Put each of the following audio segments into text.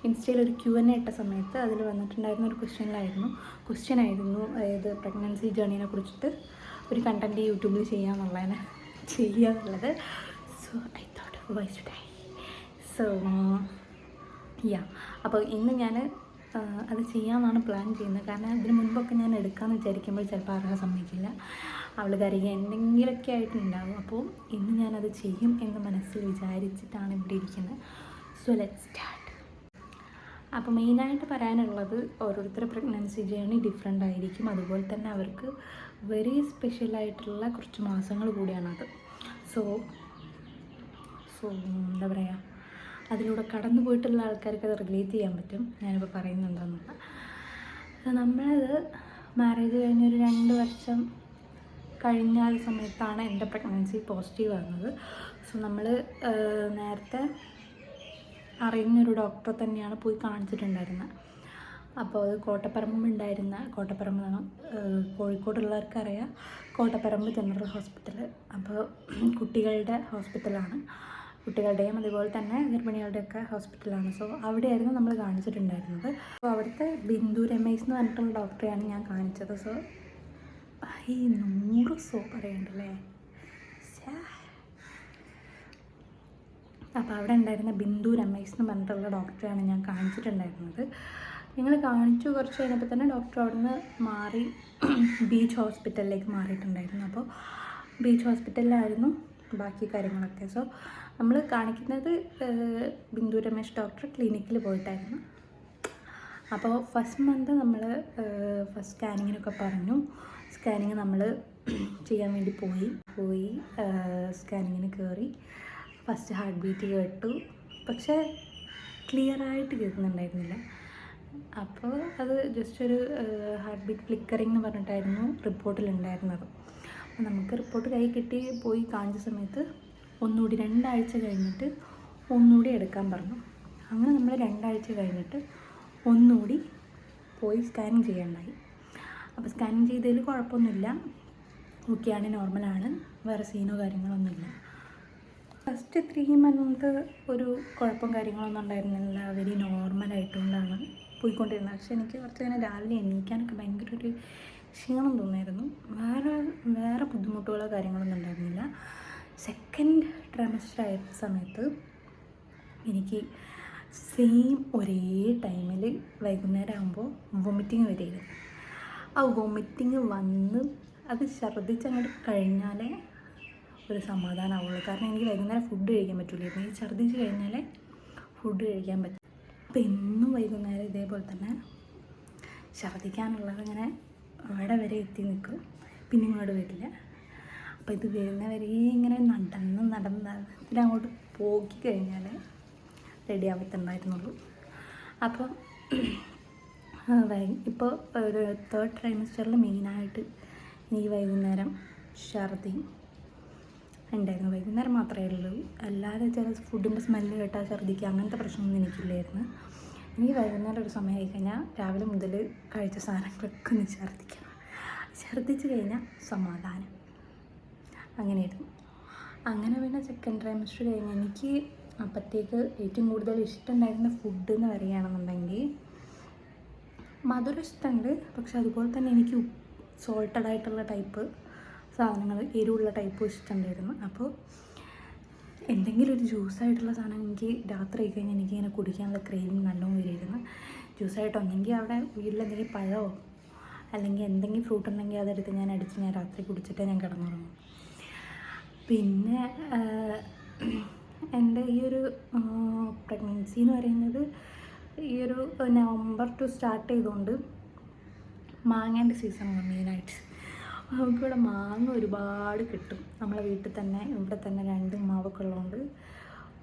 ഇൻസ്റ്റയിൽ ഒരു Q&A ഇട്ട സമയത്ത് അതിൽ വന്നിട്ടുണ്ടായിരുന്ന ഒരു ക്വസ്റ്റ്യൻ ആയിരുന്നു അതായത് പ്രഗ്നൻസി ജേർണീനെ കുറിച്ചിട്ട് ഒരു കണ്ടൻറ്റ് യൂട്യൂബിൽ ചെയ്യാന്നുള്ളത്. So I thought why should I so അപ്പോൾ ഇന്ന് ഞാൻ അത് ചെയ്യാമെന്നാണ് പ്ലാൻ ചെയ്യുന്നത്. കാരണം ഇതിന് മുൻപൊക്കെ ഞാൻ എടുക്കാമെന്ന് വിചാരിക്കുമ്പോൾ ചിലപ്പോൾ അർഹ സമ്മതിക്കില്ല, അവൾ കരയുക എന്തെങ്കിലുമൊക്കെ ആയിട്ടുണ്ടാകും. അപ്പോൾ ഇന്ന് ഞാനത് ചെയ്യും എന്ന് മനസ്സിൽ വിചാരിച്ചിട്ടാണ് ഇവിടെ ഇരിക്കുന്നത്. So let's start. അപ്പോൾ മെയിനായിട്ട് പറയാനുള്ളത് ഓരോരുത്തരുടെ പ്രഗ്നൻസി ജേർണി ഡിഫറെൻ്റ് ആയിരിക്കും. അതുപോലെ തന്നെ അവർക്ക് വെരി സ്പെഷ്യലായിട്ടുള്ള കുറച്ച് മാസങ്ങൾ കൂടിയാണത്. സോ എന്താ പറയുക, അതിലൂടെ കടന്നു പോയിട്ടുള്ള ആൾക്കാർക്ക് അത് റിലേറ്റ് ചെയ്യാൻ പറ്റും ഞാനിപ്പോൾ പറയുന്നുണ്ടെന്നുള്ള. നമ്മളത് മാരേജ് കഴിഞ്ഞൊരു 2 വർഷം കഴിഞ്ഞ സമയത്താണ് എൻ്റെ പ്രഗ്നൻസി പോസിറ്റീവ് ആകുന്നത്. സോ നമ്മൾ നേരത്തെ അറിയുന്നൊരു ഡോക്ടറെ തന്നെയാണ് പോയി കാണിച്ചിട്ടുണ്ടായിരുന്നത്. അപ്പോൾ അത് കോട്ടപ്പറമ്പ് കോഴിക്കോടുള്ളവർക്കറിയാം, കോട്ടപ്പറമ്പ് ജനറൽ ഹോസ്പിറ്റൽ. അപ്പോൾ കുട്ടികളുടെ ഹോസ്പിറ്റലാണ്, കുട്ടികളുടെയും അതുപോലെ തന്നെ ഗർഭിണികളുടെയൊക്കെ ഹോസ്പിറ്റലാണ്. സോ അവിടെയായിരുന്നു നമ്മൾ കാണിച്ചിട്ടുണ്ടായിരുന്നത്. അപ്പോൾ അവിടുത്തെ ബിന്ദു രമേശ് എന്ന് പറഞ്ഞിട്ടുള്ള ഡോക്ടറെയാണ് ഞാൻ കാണിച്ചത്. സോ ഈ 100 സോ പറയണ്ടല്ലേ. അപ്പോൾ അവിടെ ഉണ്ടായിരുന്ന ബിന്ദു രമേശ് എന്ന് പറഞ്ഞിട്ടുള്ള ഡോക്ടറെയാണ് ഞാൻ കാണിച്ചിട്ടുണ്ടായിരുന്നത്. ഞങ്ങൾ കാണിച്ചു കുറച്ച് കഴിഞ്ഞപ്പോൾ തന്നെ ഡോക്ടർ അവിടുന്ന് മാറി ബീച്ച് ഹോസ്പിറ്റലിലേക്ക് മാറിയിട്ടുണ്ടായിരുന്നു. അപ്പോൾ ബീച്ച് ഹോസ്പിറ്റലിലായിരുന്നു ബാക്കി കാര്യങ്ങളൊക്കെ. സോ നമ്മൾ കാണിക്കുന്നത് ബിന്ദു രമേശ് ഡോക്ടർ ക്ലിനിക്കിൽ പോയിട്ടായിരുന്നു. അപ്പോൾ ഫസ്റ്റ് മന്ത് നമ്മൾ ഫസ്റ്റ് സ്കാനിങ്ങിനൊക്കെ പറഞ്ഞു. സ്കാനിങ് നമ്മൾ ചെയ്യാൻ വേണ്ടി പോയി സ്കാനിങ്ങിന് കയറി. ഫസ്റ്റ് ഹാർട്ട് ബീറ്റ് കേട്ടു, പക്ഷേ ക്ലിയറായിട്ട് കേൾക്കുന്നുണ്ടായിരുന്നില്ല. അപ്പോൾ അത് ജസ്റ്റ് ഒരു ഹാർട്ട് ബീറ്റ് ഫ്ലിക്കറിങ് എന്ന് പറഞ്ഞിട്ടായിരുന്നു റിപ്പോർട്ടിലുണ്ടായിരുന്നത്. അപ്പോൾ നമുക്ക് റിപ്പോർട്ട് കൈ കിട്ടി പോയി കാണിച്ച സമയത്ത് ഒന്നുകൂടി 2 ആഴ്ച കഴിഞ്ഞിട്ട് ഒന്നുകൂടി എടുക്കാൻ പറഞ്ഞു. അങ്ങനെ നമ്മൾ 2 ആഴ്ച കഴിഞ്ഞിട്ട് ഒന്നുകൂടി പോയി സ്കാനിങ് ചെയ്യാനുണ്ടായി. അപ്പോൾ സ്കാനിങ് ചെയ്തതിൽ കുഴപ്പമൊന്നുമില്ല, ഓക്കെയാണ്, നോർമലാണ്, വേറെ സീനോ കാര്യങ്ങളൊന്നുമില്ല. ഫസ്റ്റ് 3 മന്ത് ഒരു കുഴപ്പം കാര്യങ്ങളൊന്നും ഉണ്ടായിരുന്നില്ല, വെരി നോർമലായിട്ടുകൊണ്ടാണ് പോയിക്കൊണ്ടിരുന്നത്. പക്ഷേ എനിക്ക് കുറച്ച് ഇങ്ങനെ രാവിലെ എണീക്കാനൊക്കെ ഭയങ്കര ഒരു ക്ഷീണം തോന്നിയായിരുന്നു. വേറെ ബുദ്ധിമുട്ടുകളോ കാര്യങ്ങളൊന്നും ഉണ്ടായിരുന്നില്ല. സെക്കൻഡ് ട്രൈമസ്റ്റർ ആയ സമയത്ത് എനിക്ക് സെയിം ഒരേ ടൈമിൽ വൈകുന്നേരം ആകുമ്പോൾ വൊമിറ്റിങ് വരികയായിരുന്നു. ആ വൊമിറ്റിങ് വന്ന് അത് ഛർദ്ദിച്ചങ്ങോട്ട് കഴിഞ്ഞാലേ ഒരു സമാധാനമാവുള്ളൂ. കാരണം എനിക്ക് വൈകുന്നേരം ഫുഡ് കഴിക്കാൻ പറ്റില്ലായിരുന്നു. ഈ ഛർദ്ദിച്ച് കഴിഞ്ഞാലേ ഫുഡ് കഴിക്കാൻ പറ്റും. അപ്പോൾ എന്നും വൈകുന്നേരം ഇതേപോലെ തന്നെ ഛർദ്ദിക്കാനുള്ളത് ഇങ്ങനെ അവിടെ വരെ എത്തി നിൽക്കും, പിന്നെ ഇങ്ങോട്ട് വരില്ല. അപ്പോൾ ഇത് വരുന്നവരെ ഇങ്ങനെ നടന്ന് ഇതിലങ്ങോട്ട് പോക്കി കഴിഞ്ഞാൽ റെഡി ആവത്തുണ്ടായിരുന്നുള്ളൂ. അപ്പോൾ ഇപ്പോൾ ഒരു 3rd ട്രൈമസ്റ്ററിൽ മെയിനായിട്ട് ഈ വൈകുന്നേരം ഛർദി ഉണ്ടായിരുന്നു. വൈകുന്നേരം മാത്രമേ ഉള്ളൂ, അല്ലാതെ ചില ഫുഡിൻ്റെ സ്മെല്ല് കേട്ടാൽ ഛർദ്ദിക്കുക അങ്ങനത്തെ പ്രശ്നമൊന്നും എനിക്കില്ലായിരുന്നു. എനിക്ക് വൈകുന്നേരം ഒരു സമയമായി കഴിഞ്ഞാൽ രാവിലെ മുതൽ കഴിച്ച സാധനങ്ങളൊക്കെ ഒന്ന് ഛർദ്ദിച്ച് കഴിഞ്ഞാൽ സമാധാനം, അങ്ങനെയായിരുന്നു. അങ്ങനെ പിന്നെ സെക്കൻഡ് ട്രൈമസ്റ്റർ കഴിഞ്ഞ് എനിക്ക് അപ്പോഴത്തേക്ക് ഏറ്റവും കൂടുതൽ ഇഷ്ടമുണ്ടായിരുന്ന ഫുഡ് എന്ന് പറയുകയാണെന്നുണ്ടെങ്കിൽ മധുരം ഇഷ്ടമുണ്ട്, പക്ഷെ അതുപോലെ തന്നെ എനിക്ക് സോൾട്ടഡ് ആയിട്ടുള്ള ടൈപ്പ് സാധനങ്ങൾ, എരിവുള്ള ടൈപ്പ് ഇഷ്ടമുണ്ടായിരുന്നു. അപ്പോൾ എന്തെങ്കിലും ഒരു ജ്യൂസായിട്ടുള്ള സാധനം എനിക്ക് രാത്രി ആയി കഴിഞ്ഞാൽ എനിക്കിങ്ങനെ കുടിക്കാനുള്ള ക്രേവിങ് നല്ലോണം വരുമായിരുന്നു. ജ്യൂസായിട്ട് ഒന്നെങ്കിൽ അവിടെ വീട്ടിലെന്തെങ്കിലും പഴമോ അല്ലെങ്കിൽ എന്തെങ്കിലും ഫ്രൂട്ട് ഉണ്ടെങ്കിൽ അതെടുത്ത് ഞാൻ രാത്രി കുടിച്ചിട്ടേ ഞാൻ കിടന്നുറങ്ങും. പിന്നെ എൻ്റെ ഈ ഒരു പ്രഗ്നൻസി എന്ന് പറയുന്നത് ഈ ഒരു നവംബർ ടു സ്റ്റാർട്ട് ചെയ്തുകൊണ്ട് മാങ്ങേൻ്റെ സീസണാണ് മെയിനായിട്ട്. നമുക്കിവിടെ മാങ്ങ ഒരുപാട് കിട്ടും. നമ്മളെ വീട്ടിൽ തന്നെ ഇവിടെ തന്നെ 2 മാവൊക്കെ ഉള്ളതുകൊണ്ട്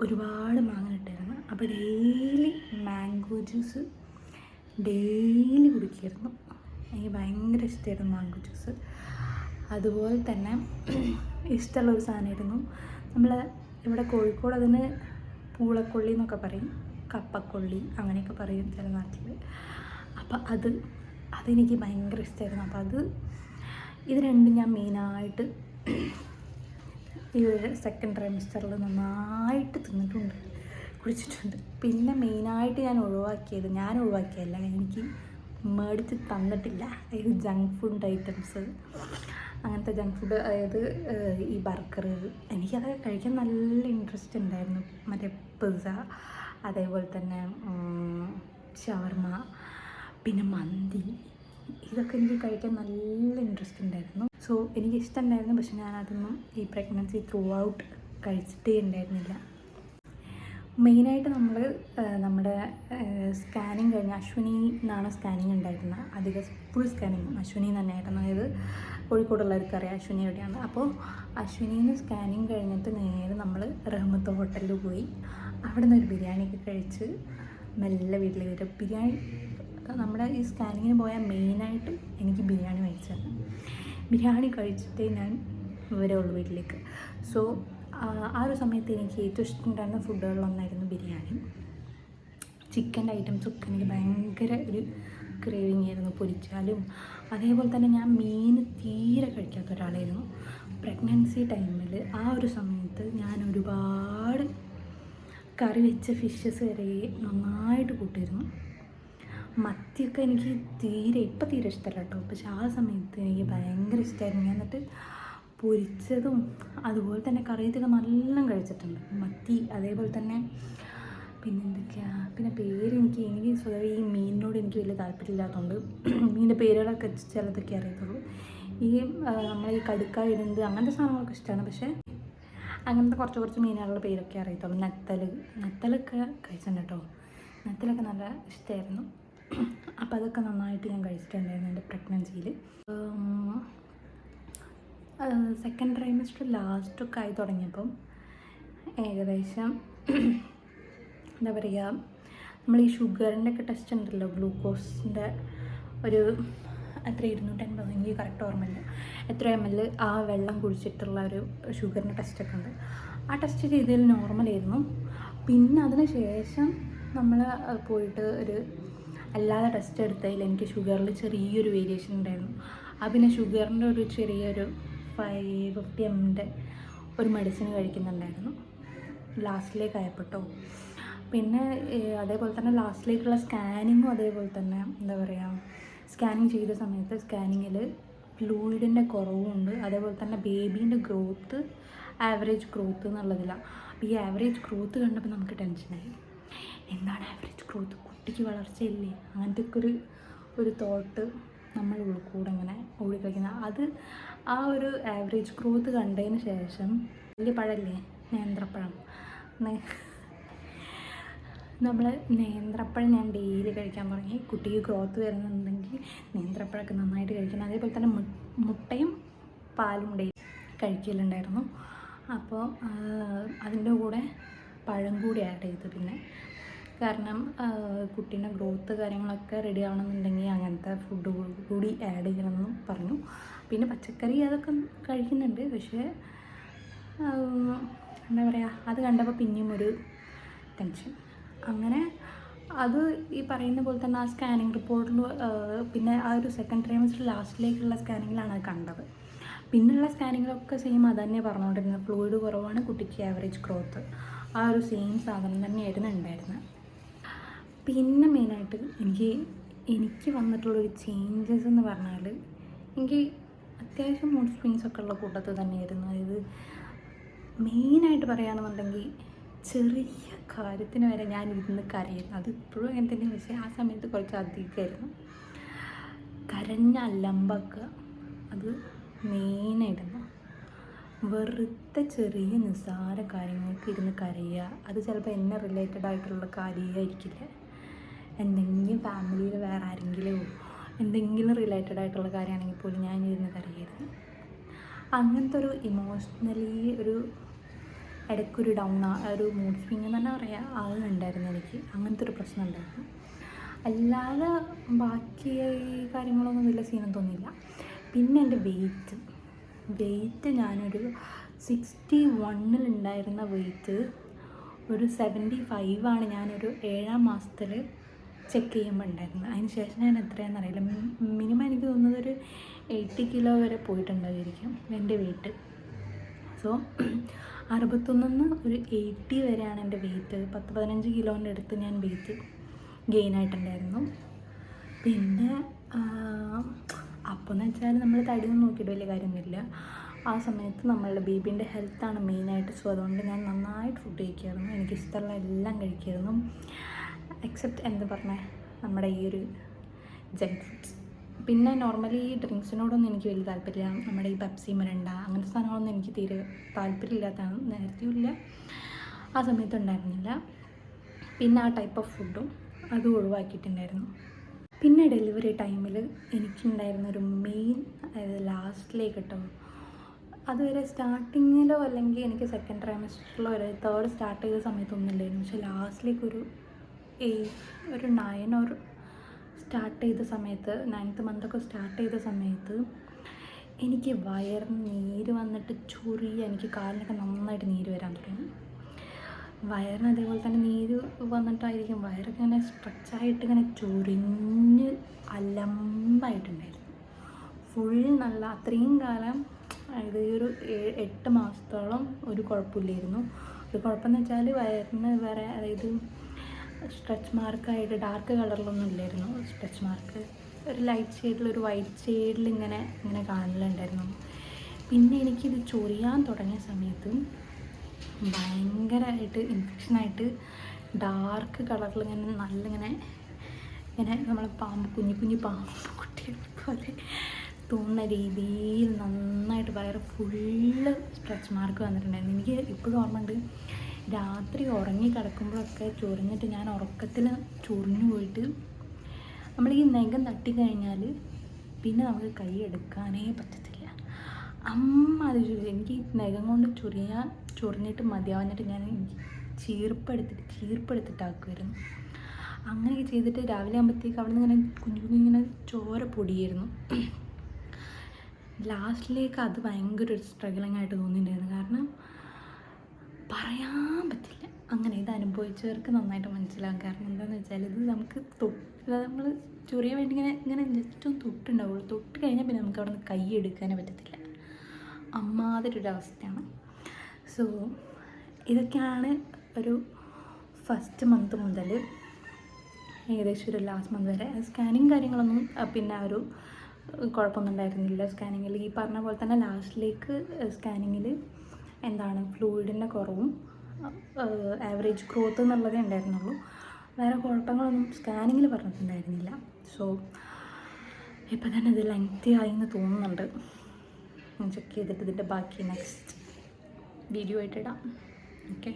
ഒരുപാട് മാങ്ങ കിട്ടായിരുന്നു. അപ്പോൾ ഡെയിലി മാംഗോ ജ്യൂസ് ഡെയിലി കുടിക്കുമായിരുന്നു. എനിക്ക് ഭയങ്കര ഇഷ്ടമായിരുന്നു മാംഗോ ജ്യൂസ്. അതുപോലെ തന്നെ ഇഷ്ടമുള്ളൊരു സാധനമായിരുന്നു, നമ്മൾ ഇവിടെ കോഴിക്കോട് അതിന് പൂളക്കൊള്ളി എന്നൊക്കെ പറയും, കപ്പക്കൊള്ളി അങ്ങനെയൊക്കെ പറയും ചില നാട്ടിൽ. അപ്പോൾ അതെനിക്ക് ഭയങ്കര ഇഷ്ടമായിരുന്നു. അപ്പോൾ ഇത് രണ്ടും ഞാൻ മെയിനായിട്ട് ഈ ഒരു സെക്കൻഡ് ട്രൈമസ്റ്ററിൽ നന്നായിട്ട് തിന്നിട്ടുണ്ട്. കുടിച്ചിട്ടുണ്ട്. പിന്നെ മെയിനായിട്ട് ഞാൻ ഒഴിവാക്കിയല്ല, എനിക്ക് മേടിച്ച് തന്നിട്ടില്ല, അതായത് ജങ്ക് ഫുഡ് ഐറ്റംസ്, അങ്ങനത്തെ ജങ്ക് ഫുഡ്, അതായത് ഈ ബർഗർ, എനിക്കതൊക്കെ കഴിക്കാൻ നല്ല ഇൻട്രസ്റ്റ് ഉണ്ടായിരുന്നു. മറ്റേ പിസ്സ, അതേപോലെ തന്നെ ഷവർമ, പിന്നെ മന്തി, ഇതൊക്കെ എനിക്ക് കഴിക്കാൻ നല്ല ഇൻട്രസ്റ്റ് ഉണ്ടായിരുന്നു. സോ എനിക്കിഷ്ടമുണ്ടായിരുന്നു, പക്ഷെ ഞാനതൊന്നും ഈ പ്രഗ്നൻസി ത്രൂ ഔട്ട് കഴിച്ചിട്ടേ ഉണ്ടായിരുന്നില്ല. മെയിനായിട്ട് നമ്മുടെ സ്കാനിങ് കഴിഞ്ഞ് അശ്വിനി എന്നാണ് സ്കാനിങ് ഉണ്ടായിരുന്നത്, അധികം ഫുൾ സ്കാനിങ് അശ്വിനി തന്നെയായിരുന്നു. അതായത് കോഴിക്കോടുള്ളവർക്ക് അറിയാം അശ്വിനി എവിടെയാണ്. അപ്പോൾ അശ്വിനിന്ന് സ്കാനിങ് കഴിഞ്ഞിട്ട് നേരെ നമ്മൾ റഹ്മത്ത് ഹോട്ടലിൽ പോയി അവിടെ നിന്ന് ഒരു ബിരിയാണിയൊക്കെ കഴിച്ച് മെല്ലെ വീട്ടിൽ വരും. ബിരിയാണി നമ്മുടെ ഈ സ്കാനിങ്ങിന് പോയാൽ മെയിനായിട്ട് എനിക്ക് ബിരിയാണി കഴിച്ചു തരണം. ബിരിയാണി കഴിച്ചിട്ടേ ഞാൻ വരുള്ളൂ വീട്ടിലേക്ക്. സോ ആ ഒരു സമയത്ത് എനിക്ക് ഏറ്റവും ഇഷ്ടമുണ്ടായിരുന്ന ഫുഡുകളിലൊന്നായിരുന്നു ബിരിയാണി. ചിക്കൻ്റെ ഐറ്റംസൊക്കെ എനിക്ക് ഭയങ്കര ഒരു ക്രേവിങ് ആയിരുന്നു, പൊരിച്ചാലും. അതേപോലെ തന്നെ ഞാൻ മീൻ തീരെ കഴിക്കാത്ത ഒരാളായിരുന്നു. പ്രഗ്നൻസി ടൈമിൽ ആ ഒരു സമയത്ത് ഞാൻ ഒരുപാട് കറി വെച്ച ഫിഷസ് വരെ നന്നായിട്ട് കൂട്ടിയിരുന്നു. മത്തിയൊക്കെ എനിക്ക് ഇപ്പം തീരെ ഇഷ്ടമല്ല കേട്ടോ, പക്ഷെ ആ സമയത്ത് എനിക്ക് ഭയങ്കര ഇഷ്ടമായിരുന്നു. ഞാൻ എന്നിട്ട് പൊരിച്ചതും അതുപോലെ തന്നെ കറിയൊക്കെ നല്ല കഴിച്ചിട്ടുണ്ട്, മത്തി. അതേപോലെ തന്നെ പിന്നെ എനിക്ക് സ്വതവേ ഈ മീനിനോട് എനിക്ക് വലിയ താല്പര്യമില്ലാത്തതുകൊണ്ട് മീനിൻ്റെ പേരുകളൊക്കെ ചിലതൊക്കെ അറിയത്തുള്ളൂ. നമ്മൾ ഈ കടുക്ക, ഇരുന്ത് അങ്ങനത്തെ സാധനങ്ങളൊക്കെ ഇഷ്ടമാണ്, പക്ഷേ അങ്ങനത്തെ കുറച്ച് മീനുകളുടെ പേരൊക്കെ അറിയത്തുള്ളൂ. നത്തലൊക്കെ കഴിച്ചിട്ടുണ്ട് കേട്ടോ, നത്തലൊക്കെ നല്ല ഇഷ്ടമായിരുന്നു. അപ്പോൾ അതൊക്കെ നന്നായിട്ട് ഞാൻ കഴിച്ചിട്ടുണ്ടായിരുന്നു എൻ്റെ പ്രഗ്നൻസിയിൽ. സെക്കൻഡ് ട്രൈമസ്റ്റർ ലാസ്റ്റൊക്കെ ആയി തുടങ്ങിയപ്പം ഏകദേശം എന്താ പറയുക, നമ്മൾ ഈ ഷുഗറിൻ്റെ ഒക്കെ ടെസ്റ്റ് ഉണ്ടല്ലോ, ഗ്ലൂക്കോസിൻ്റെ ഒരു എത്ര 250, എനിക്ക് കറക്റ്റ് ഓർമ്മയില്ല, എത്ര ml ആ വെള്ളം കുടിച്ചിട്ടുള്ള ഒരു ഷുഗറിൻ്റെ ടെസ്റ്റൊക്കെ ഉണ്ട്. ആ ടെസ്റ്റ് ചെയ്തതിൽ നോർമലായിരുന്നു. പിന്നെ അതിന് ശേഷം നമ്മൾ പോയിട്ട് അല്ലാതെ ടെസ്റ്റ് എടുത്തതിൽ എനിക്ക് ഷുഗറിൽ ചെറിയൊരു വേരിയേഷൻ ഉണ്ടായിരുന്നു. പിന്നെ ഷുഗറിൻ്റെ ഒരു ചെറിയൊരു 550 ml ഒരു മെഡിസിൻ കഴിക്കുന്നുണ്ടായിരുന്നു ലാസ്റ്റിലേക്ക് ആയപ്പെട്ടോ. പിന്നെ അതേപോലെ തന്നെ ലാസ്റ്റിലേക്കുള്ള സ്കാനിങ്ങും അതേപോലെ തന്നെ എന്താ പറയുക, സ്കാനിങ് ചെയ്ത സമയത്ത് സ്കാനിങ്ങിൽ ഫ്ലൂയിഡിൻ്റെ കുറവുണ്ട്. അതേപോലെ തന്നെ ബേബീൻ്റെ ഗ്രോത്ത് ആവറേജ് ഗ്രോത്ത് എന്നുള്ളതിലാണ്. അപ്പോൾ ഈ ആവറേജ് ഗ്രോത്ത് കണ്ടപ്പോൾ നമുക്ക് ടെൻഷനായി. എന്താണ് ആവറേജ് ഗ്രോത്ത്, കുട്ടിക്ക് വളർച്ചയില്ലേ, അങ്ങനത്തെ ഒക്കെ ഒരു തോട്ട് നമ്മൾ ഉൾക്കൂടെ ഇങ്ങനെ ഓടിക്കളിക്കുന്ന. ആ ഒരു ആവറേജ് ഗ്രോത്ത് കണ്ടതിന് ശേഷം വലിയ പഴമില്ലേ, നേന്ത്രപ്പഴം, നേന്ത്രപ്പഴം ഞാൻ ഡെയിലി കഴിക്കാൻ തുടങ്ങി. കുട്ടിക്ക് ഗ്രോത്ത് വരുന്നുണ്ടെങ്കിൽ നേന്ത്രപ്പഴമൊക്കെ നന്നായിട്ട് കഴിക്കണം. അതേപോലെ തന്നെ മുട്ടയും പാലും ഡെയിലി കഴിക്കലുണ്ടായിരുന്നു. അപ്പോൾ അതിൻ്റെ കൂടെ പഴം കൂടി ആഡ് ചെയ്ത്, പിന്നെ കാരണം കുട്ടീൻ്റെ ഗ്രോത്ത് കാര്യങ്ങളൊക്കെ റെഡി ആവണമെന്നുണ്ടെങ്കിൽ അങ്ങനത്തെ ഫുഡ് കൂടി ആഡ് ചെയ്യണമെന്നും പറഞ്ഞു. പിന്നെ പച്ചക്കറി അതൊക്കെ കഴിക്കുന്നുണ്ട്, പക്ഷേ എന്താ പറയുക, അത് കണ്ടപ്പോൾ പിന്നെയും ഒരു ടെൻഷൻ. അങ്ങനെ അത് ഈ പറയുന്ന പോലെ തന്നെ ആ സ്കാനിങ് റിപ്പോർട്ടിൽ പിന്നെ ആ ഒരു സെക്കൻഡ് ട്രൈമസ്റ്റർ ലാസ്റ്റിലേക്കുള്ള സ്കാനിങ്ങിലാണ് അത് കണ്ടത്. പിന്നെയുള്ള സ്കാനിങ്ങിലൊക്കെ സെയിം അത് തന്നെ പറഞ്ഞുകൊണ്ടിരുന്നത്, ഫ്ലൂയിഡ് കുറവാണ്, കുട്ടിക്ക് ആവറേജ് ഗ്രോത്ത്, ആ ഒരു സെയിം സാധനം തന്നെയായിരുന്നു ഉണ്ടായിരുന്നത്. പിന്നെ മെയിനായിട്ട് എനിക്ക് വന്നിട്ടുള്ളൊരു ചേഞ്ചസ് എന്ന് പറഞ്ഞാൽ, എനിക്ക് അത്യാവശ്യം മൂഡ് സ്വിങ്സൊക്കെ ഉള്ള കൂട്ടത്തിൽ തന്നെയായിരുന്നു. അതായത് മെയിനായിട്ട് പറയുകയാണെന്നുണ്ടെങ്കിൽ ചെറിയ കാര്യത്തിന് വരെ ഞാൻ ഇരുന്ന് കരയുന്നു. അത് ഇപ്പോഴും അങ്ങനെ തന്നെ, പക്ഷേ ആ സമയത്ത് കുറച്ച് അധികമായിരുന്നു. കരഞ്ഞ അലമ്പാക്കുക, അത് മെയിനായിരുന്നു. വെറുതെ ചെറിയ നിസ്സാര കാര്യങ്ങൾക്ക് ഇരുന്ന് കരയുക. അത് ചിലപ്പോൾ എന്നെ റിലേറ്റഡ് ആയിട്ടുള്ള കാര്യമായിരിക്കില്ല, എന്തെങ്കിലും ഫാമിലിയിൽ വേറെ ആരെങ്കിലും എന്തെങ്കിലും റിലേറ്റഡ് ആയിട്ടുള്ള കാര്യമാണെങ്കിൽ പോലും ഞാൻ ഇരുന്ന് കരയായിരുന്നു. അങ്ങനത്തെ ഒരു ഇമോഷണലി ഇടയ്ക്കൊരു ഒരു മൂഡ് സ്വിങ് എന്ന് തന്നെ പറയാം, അതുണ്ടായിരുന്നു എനിക്ക്. അങ്ങനത്തെ ഒരു പ്രശ്നം ഉണ്ടായിരുന്നു. അല്ലാതെ ബാക്കി കാര്യങ്ങളൊന്നും വലിയ സീനും തോന്നിയില്ല. പിന്നെ എൻ്റെ വെയിറ്റ് ഞാനൊരു 61 ഉണ്ടായിരുന്ന വെയിറ്റ് ഒരു 75 ഞാനൊരു 7ാം മാസത്തിൽ ചെക്ക് ചെയ്യുമ്പോൾ ഉണ്ടായിരുന്നത്. അതിന് ശേഷം ഞാൻ എത്രയാണെന്ന് അറിയില്ല, മിനിമം എനിക്ക് തോന്നുന്നത് ഒരു 80 കിലോ വരെ പോയിട്ടുണ്ടായിരിക്കും എൻ്റെ വെയിറ്റ്. സോ 61 ഒരു 80 വരെയാണ് എൻ്റെ വെയിറ്റ്. 10-15 കിലോൻ്റെ അടുത്ത് ഞാൻ വെയിറ്റ് ഗെയിൻ ആയിട്ടുണ്ടായിരുന്നു. പിന്നെ അപ്പോൾ എന്ന് വെച്ചാൽ നമ്മൾ തടിയൊന്നും നോക്കിയിട്ട് വലിയ കാര്യമൊന്നുമില്ല. ആ സമയത്ത് നമ്മളുടെ ബേബീൻ്റെ ഹെൽത്താണ് മെയിനായിട്ട്. സോ അതുകൊണ്ട് ഞാൻ നന്നായിട്ട് ഫുഡ് കഴിക്കുമായിരുന്നു. എനിക്കിഷ്ടമുള്ള എല്ലാം കഴിക്കുമായിരുന്നു, എക്സെപ്റ്റ് എന്ത് പറഞ്ഞാൽ നമ്മുടെ ഈ ഒരു ജങ്ക് ഫുഡ്സ്. പിന്നെ നോർമലി ഈ ഡ്രിങ്ക്സിനോടൊന്നും എനിക്ക് വലിയ താല്പര്യമില്ല. നമ്മുടെ ഈ പെപ്സി, മിറിണ്ട അങ്ങനത്തെ സാധനങ്ങളൊന്നും എനിക്ക് തീരെ താല്പര്യമില്ലാത്തതാണ്. നേരത്തെയും ഇല്ല, ആ സമയത്ത് ഉണ്ടായിരുന്നില്ല. പിന്നെ ആ ടൈപ്പ് ഓഫ് ഫുഡും അതും ഒഴിവാക്കിയിട്ടുണ്ടായിരുന്നു. പിന്നെ ഡെലിവറി ടൈമിൽ എനിക്കുണ്ടായിരുന്നൊരു മെയിൻ, അതായത് ലാസ്റ്റിലേക്ക് കേട്ടോ, അതുവരെ സ്റ്റാർട്ടിങ്ങിലോ അല്ലെങ്കിൽ എനിക്ക് സെക്കൻഡ് ട്രൈമസ്റ്ററിലോ വരെ തേർഡ് സ്റ്റാർട്ട് ചെയ്ത സമയത്തൊന്നും ഇല്ലായിരുന്നു. പക്ഷേ ലാസ്റ്റിലേക്ക് ഒരു 9 സ്റ്റാർട്ട് ചെയ്ത സമയത്ത്, 9th മന്തൊക്കെ സ്റ്റാർട്ട് ചെയ്ത സമയത്ത് എനിക്ക് വയറിന് നീര് വന്നിട്ട് ചൊറിയ, എനിക്ക് കാലിനൊക്കെ നന്നായിട്ട് നീര് വരാൻ തുടങ്ങി. വയറിന് അതേപോലെ തന്നെ നീര് വന്നിട്ടായിരിക്കും വയറൊക്കെ ഇങ്ങനെ സ്ട്രെച്ചായിട്ട് ഇങ്ങനെ ചൊറിഞ്ഞ് അലമ്പായിട്ടുണ്ടായിരുന്നു ഫുൾ. നല്ല അത്രയും കാലം, അതായത് ഒരു 8 മാസത്തോളം ഒരു കുഴപ്പമില്ലായിരുന്നു. ഒരു കുഴപ്പമെന്ന് വെച്ചാൽ വയറിന് വേറെ, അതായത് സ്ട്രെച്ച് മാർക്കായിട്ട് ഡാർക്ക് കളറിലൊന്നും ഇല്ലായിരുന്നു. സ്ട്രെച്ച് മാർക്ക് ഒരു ലൈറ്റ് ഷെയ്ഡിൽ, ഒരു വൈറ്റ് ഷെയ്ഡിൽ ഇങ്ങനെ കാണലുണ്ടായിരുന്നു. പിന്നെ എനിക്കിത് ചൊറിയാൻ തുടങ്ങിയ സമയത്ത് ഭയങ്കരമായിട്ട് ഇൻഫെക്ഷനായിട്ട് ഡാർക്ക് കളറിൽ ഇങ്ങനെ നമ്മൾ കുഞ്ഞു പാമ്പ് കുട്ടികളെ പോലെ തോന്നുന്ന രീതിയിൽ നന്നായിട്ട് വയറ് ഫുള്ള് സ്ട്രെച്ച് മാർക്ക് വന്നിട്ടുണ്ടായിരുന്നു. എനിക്ക് ഇപ്പോഴും ഓർമ്മയുണ്ട്, രാത്രി ഉറങ്ങി കിടക്കുമ്പോഴൊക്കെ ചൊറിഞ്ഞിട്ട് ഞാൻ ഉറക്കത്തിൽ ചൊറിഞ്ഞു പോയിട്ട്, നമ്മൾ ഈ നഖം തട്ടിക്കഴിഞ്ഞാൽ പിന്നെ നമുക്ക് കൈ എടുക്കാനേ പറ്റത്തില്ല. അത് എനിക്ക് നഖം കൊണ്ട് ചൊറിഞ്ഞിട്ട് മതിയാവുന്നിട്ട് ഞാൻ ചീർപ്പെടുത്തിട്ടാക്കുമായിരുന്നു. അങ്ങനെയൊക്കെ ചെയ്തിട്ട് രാവിലെ ആകുമ്പോഴത്തേക്ക് അവിടെ നിന്ന് കുഞ്ഞിങ്ങനെ ചോര പൊടിയായിരുന്നു. ലാസ്റ്റിലേക്ക് അത് ഭയങ്കര ഒരു സ്ട്രഗിളിങ് ആയിട്ട് തോന്നിയിട്ടുണ്ടായിരുന്നു. കാരണം പറയാൻ പറ്റില്ല. അങ്ങനെ ഇത് അനുഭവിച്ചവർക്ക് നന്നായിട്ട് മനസ്സിലാകും. കാരണം എന്താണെന്ന് വെച്ചാൽ ഇത് നമുക്ക് നമ്മൾ ചൊറിയാൻ വേണ്ടി ഇങ്ങനെ ജസ്റ്റ് ഒന്ന് തൊട്ടുണ്ടാവുള്ളൂ. തൊട്ട് കഴിഞ്ഞാൽ പിന്നെ നമുക്ക് അവിടെ നിന്ന് കൈ എടുക്കാനേ പറ്റത്തില്ല. അമ്മാതിരൊരവസ്ഥയാണ്. സോ ഇതൊക്കെയാണ് ഒരു ഫസ്റ്റ് മന്ത് മുതൽ ഏകദേശം ഒരു ലാസ്റ്റ് മന്ത് വരെ. സ്കാനിങ് കാര്യങ്ങളൊന്നും പിന്നെ ഒരു കുഴപ്പമൊന്നും ഉണ്ടായിരുന്നില്ല. സ്കാനിങ്ങിൽ ഈ പറഞ്ഞ പോലെ തന്നെ ലാസ്റ്റിലേക്ക് സ്കാനിങ്ങിൽ എന്താണ് ഫ്ലൂയിഡിൻ്റെ കുറവും ആവറേജ് ഗ്രോത്ത് എന്നുള്ളതേ ഉണ്ടായിരുന്നുള്ളൂ. വേറെ കുഴപ്പങ്ങളൊന്നും സ്കാനിങ്ങിൽ പറഞ്ഞിട്ടുണ്ടായിരുന്നില്ല. സോ ഇപ്പം തന്നെ ഇത് ലെങ്തി ആയി എന്ന് തോന്നുന്നുണ്ട്. ചെക്ക് ചെയ്തിട്ട് ഇതിൻ്റെ ബാക്കി നെക്സ്റ്റ് വീഡിയോ ആയിട്ട് ഇടാം. ഓക്കെ.